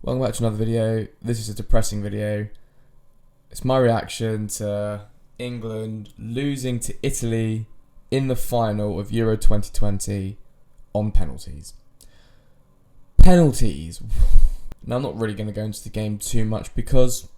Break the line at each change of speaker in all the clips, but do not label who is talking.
Welcome back to another video. This is a depressing video. It's my reaction to England losing to Italy in the final of Euro 2020 on penalties. Penalties. Now, I'm not really going to go into the game too much because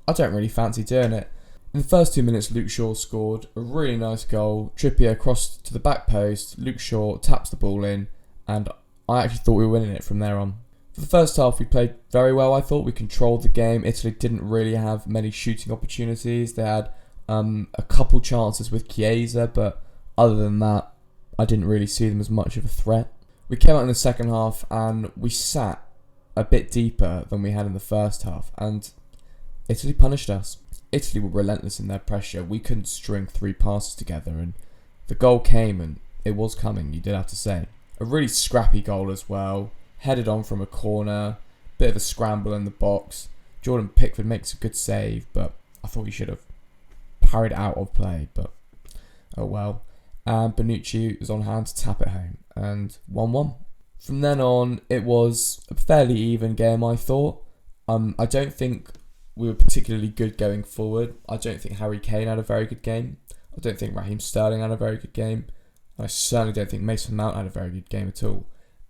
I don't really fancy doing it. In the first 2 minutes, Luke Shaw scored a really nice goal. Trippier crossed to the back post. Luke Shaw taps the ball in, and I actually thought we were winning it from there on. For the first half, we played very well. I thought we controlled the game. Italy didn't really have many shooting opportunities. They had a couple chances with Chiesa, but other than that, I didn't really see them as much of a threat. We came out in the second half and we sat a bit deeper than we had in the first half, and Italy punished us. Italy were relentless in their pressure. We couldn't string three passes together, and the goal came, and it was coming, you did have to say. A really scrappy goal as well. Headed on from a corner, bit of a scramble in the box. Jordan Pickford makes a good save, but I thought he should have parried it out of play, but oh well. And Bonucci was on hand to tap it home, and 1-1. From then on, it was a fairly even game, I thought. I don't think we were particularly good going forward. I don't think Harry Kane had a very good game. I don't think Raheem Sterling had a very good game. And I certainly don't think Mason Mount had a very good game at all.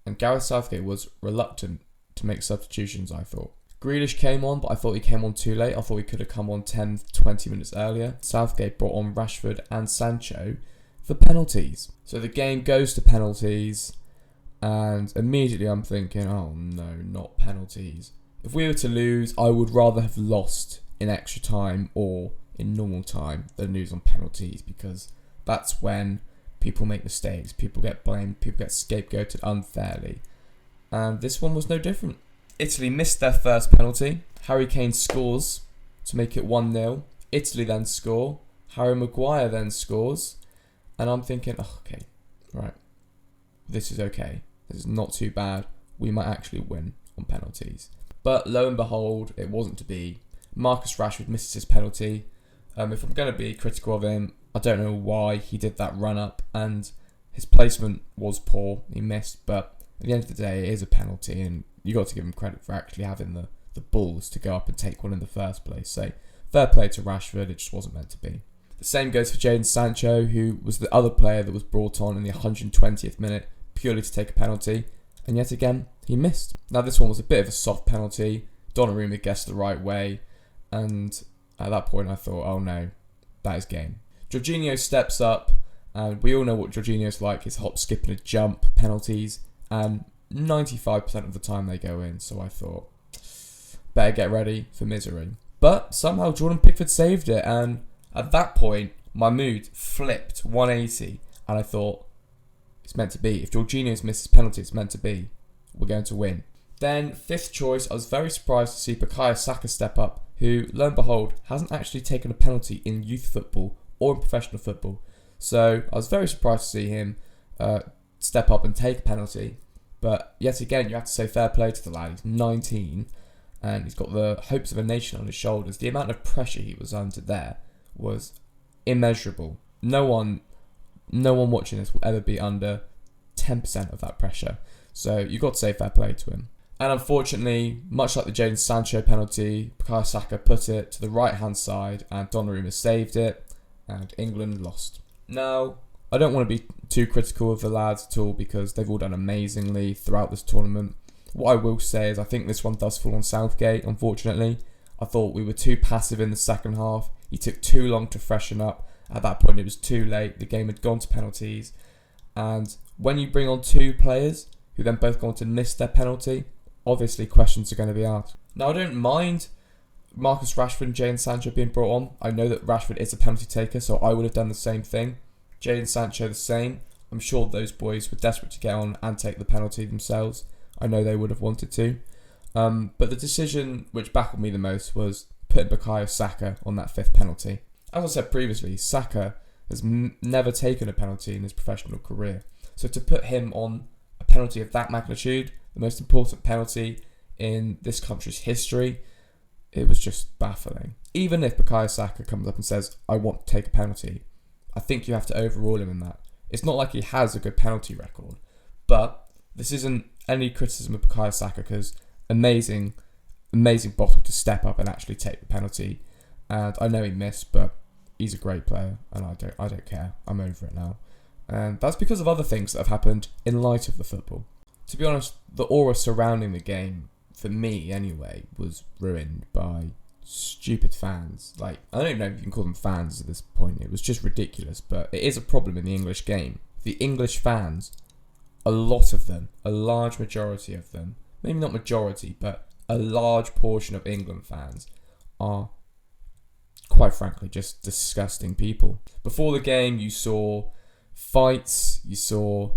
And Gareth Southgate was reluctant to make substitutions, I thought. Grealish came on, but I thought he came on too late. I thought he could have come on 10-20 minutes earlier. Southgate brought on Rashford and Sancho for penalties. So the game goes to penalties, and immediately I'm thinking, oh no, not penalties. If we were to lose, I would rather have lost in extra time or in normal time than lose on penalties, because that's when people make mistakes, people get blamed, people get scapegoated unfairly. And this one was no different. Italy missed their first penalty. Harry Kane scores to make it 1-0. Italy then score. Harry Maguire then scores. And I'm thinking, oh, okay, right, this is okay. This is not too bad. We might actually win on penalties. But lo and behold, it wasn't to be. Marcus Rashford misses his penalty. If I'm going to be critical of him, I don't know why he did that run-up, and his placement was poor. He missed, but at the end of the day, it is a penalty, and you got to give him credit for actually having the balls to go up and take one in the first place. So, fair play to Rashford, it just wasn't meant to be. The same goes for Jadon Sancho, who was the other player that was brought on in the 120th minute purely to take a penalty, and yet again, he missed. Now, this one was a bit of a soft penalty. Donnarumma guessed the right way, and at that point, I thought, oh no, that is game. Jorginho steps up, and we all know what Jorginho's like. His hop, skip and a jump penalties, and 95% of the time they go in. So I thought, better get ready for misery. But somehow Jordan Pickford saved it, and at that point, my mood flipped 180, and I thought, it's meant to be. If Jorginho's misses penalty, it's meant to be. We're going to win. Then, fifth choice, I was very surprised to see Bukayo Saka step up, who, lo and behold, hasn't actually taken a penalty in youth football or in professional football. So I was very surprised to see him step up and take a penalty. But yet again, you have to say fair play to the lad. He's 19 and he's got the hopes of a nation on his shoulders. The amount of pressure he was under there was immeasurable. No one watching this will ever be under 10% of that pressure. So you've got to say fair play to him. And unfortunately, much like the Jadon Sancho penalty, Bukayo Saka put it to the right-hand side and Donnarumma saved it, and England lost. Now, I don't want to be too critical of the lads at all because they've all done amazingly throughout this tournament. What I will say is I think this one does fall on Southgate, unfortunately. I thought we were too passive in the second half. He took too long to freshen up. At that point, it was too late. The game had gone to penalties. And when you bring on two players who then both go on to miss their penalty, obviously questions are going to be asked. Now, I don't mind Marcus Rashford and Jadon Sancho being brought on. I know that Rashford is a penalty taker, so I would have done the same thing. Jadon Sancho the same. I'm sure those boys were desperate to get on and take the penalty themselves. I know they would have wanted to. But the decision which baffled me the most was putting Bukayo Saka on that fifth penalty. As I said previously, Saka has never taken a penalty in his professional career. So to put him on a penalty of that magnitude, the most important penalty in this country's history, it was just baffling. Even if Bukayo Saka comes up and says, I want to take a penalty, I think you have to overrule him in that. It's not like he has a good penalty record, but this isn't any criticism of Bukayo Saka because amazing bottle to step up and actually take the penalty. And I know he missed, but he's a great player, and I don't care. I'm over it now. And that's because of other things that have happened in light of the football. To be honest, the aura surrounding the game, for me anyway, was ruined by stupid fans. Like, I don't know if you can call them fans at this point. It was just ridiculous, but it is a problem in the English game. The English fans, a lot of them, a large majority of them, maybe not majority, but a large portion of England fans are, quite frankly, just disgusting people. Before the game, you saw fights, you saw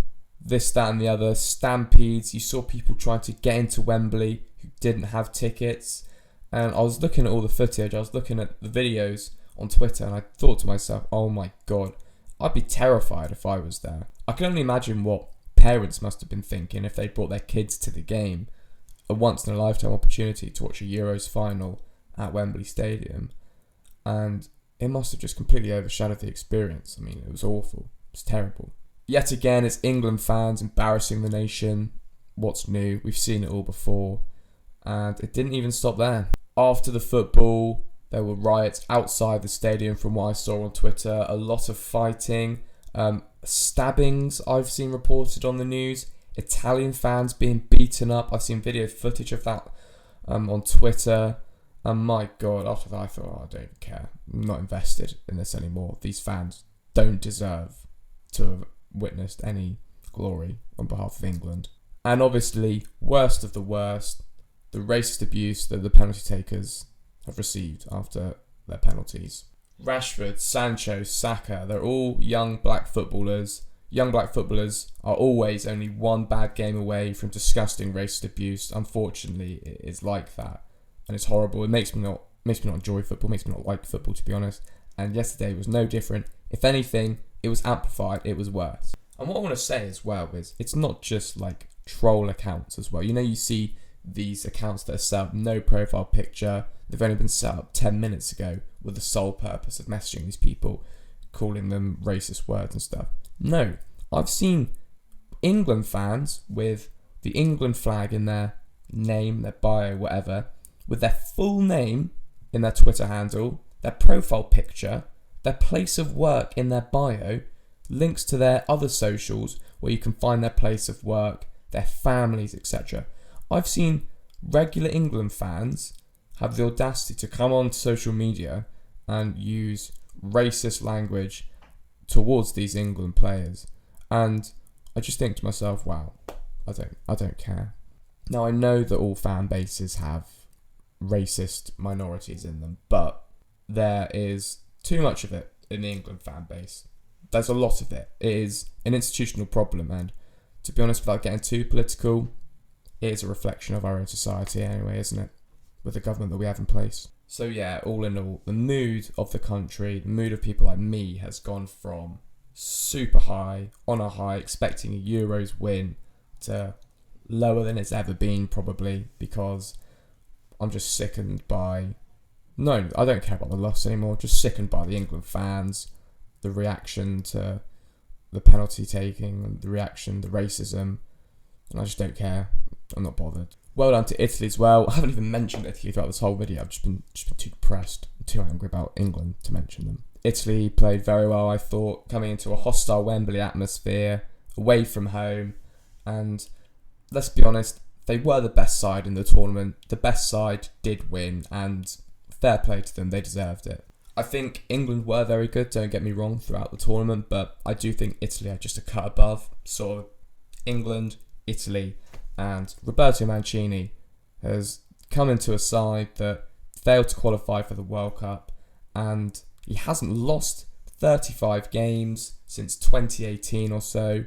this, that and the other, stampedes, you saw people trying to get into Wembley who didn't have tickets. And I was looking at all the footage, I was looking at the videos on Twitter, and I thought to myself, oh my god, I'd be terrified if I was there. I can only imagine what parents must have been thinking if they brought their kids to the game. A once in a lifetime opportunity to watch a Euros final at Wembley Stadium, and it must have just completely overshadowed the experience. I mean, it was awful. It was terrible. Yet again, it's England fans embarrassing the nation. What's new? We've seen it all before. And it didn't even stop there. After the football, there were riots outside the stadium from what I saw on Twitter. A lot of fighting. Stabbings I've seen reported on the news. Italian fans being beaten up. I've seen video footage of that on Twitter. And my god, after that I thought, oh, I don't care. I'm not invested in this anymore. These fans don't deserve to have witnessed any glory on behalf of England. And obviously, worst of the worst, the racist abuse that the penalty takers have received after their penalties. Rashford, Sancho, Saka, they're all young black footballers. Young black footballers are always only one bad game away from disgusting racist abuse. Unfortunately, it is like that. And it's horrible. It makes me not enjoy football, makes me not like football, to be honest. And yesterday was no different. If anything, it was amplified, it was worse. And what I want to say as well is, it's not just like troll accounts as well. You know, you see these accounts that are set up, no profile picture. They've only been set up 10 minutes ago with the sole purpose of messaging these people, calling them racist words and stuff. No, I've seen England fans with the England flag in their name, their bio, whatever, with their full name in their Twitter handle, their profile picture, their place of work in their bio, links to their other socials where you can find their place of work, their families, etc. I've seen regular England fans have the audacity to come on social media and use racist language towards these England players. And I just think to myself, wow, I don't care. Now, I know that all fan bases have racist minorities in them, but there is too much of it in the England fan base. There's a lot of it. It is an institutional problem, and to be honest, without getting too political, it is a reflection of our own society anyway, isn't it? With the government that we have in place. So yeah, all in all, the mood of the country, the mood of people like me has gone from super high, on a high, expecting a Euros win, to lower than it's ever been probably, because I'm just sickened by... No, I don't care about the loss anymore, just sickened by the England fans, the reaction to the penalty taking, the reaction, the racism, and I just don't care. I'm not bothered. Well done to Italy as well. I haven't even mentioned Italy throughout this whole video. I've just been too depressed, too angry about England to mention them. Italy played very well, I thought, coming into a hostile Wembley atmosphere, away from home, and let's be honest, they were the best side in the tournament. The best side did win, and fair play to them, they deserved it. I think England were very good, don't get me wrong, throughout the tournament, but I do think Italy are just a cut above. So England, Italy, and Roberto Mancini has come into a side that failed to qualify for the World Cup, and he hasn't lost 35 games since 2018 or so, and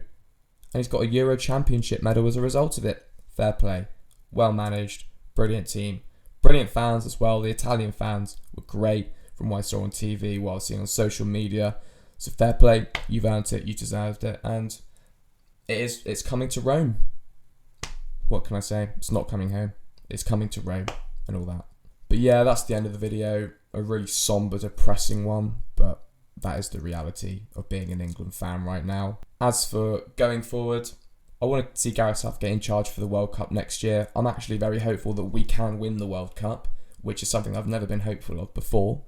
he's got a Euro Championship medal as a result of it. Fair play, well managed, brilliant team, brilliant fans as well. The Italian fans were great from what I saw on TV, what I was seeing on social media. So fair play, you've earned it, you deserved it, and it's coming to Rome. What can I say? It's not coming home. It's coming to Rome and all that. But yeah, that's the end of the video. A really somber, depressing one, but that is the reality of being an England fan right now. As for going forward, I want to see Gareth Southgate in charge for the World Cup next year. I'm actually very hopeful that we can win the World Cup, which is something I've never been hopeful of before.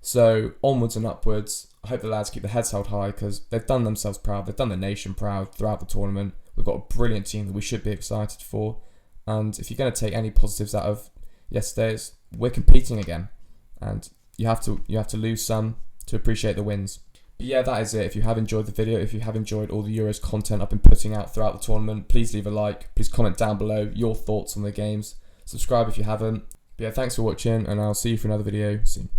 So onwards and upwards. I hope the lads keep their heads held high because they've done themselves proud. They've done the nation proud throughout the tournament. We've got a brilliant team that we should be excited for. And if you're going to take any positives out of yesterday's, we're competing again. And you have to lose some to appreciate the wins. But yeah, that is it. If you have enjoyed the video, if you have enjoyed all the Euros content I've been putting out throughout the tournament, please leave a like. Please comment down below your thoughts on the games. Subscribe if you haven't. But yeah, thanks for watching, and I'll see you for another video soon.